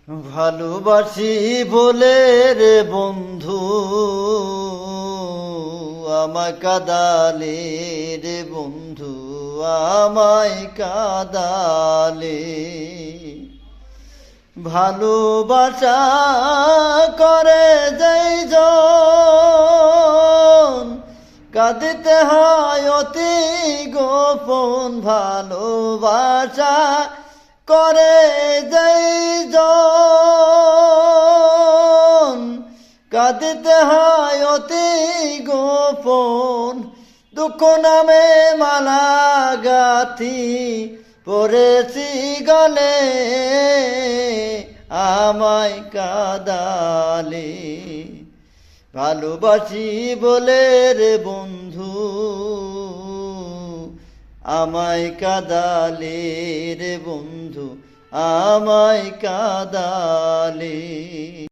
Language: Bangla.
ভালোবাসি বলে রে বন্ধু আমায় কাদালে রে বন্ধু আমায় কাদালে ভালোবাসা করে যেই জন কাঁদিতে হয় অতি গোপন ভালোবাসা করে যেই জন কাঁদিতে হয় অতি গোপন দুঃখ নামে মালা গাথি পড়েছি গলে আমায় কাদালে ভালোবাসি বলে রে বন্ধু আমায় কাদালে রে বন্ধু আমায় কাদালে।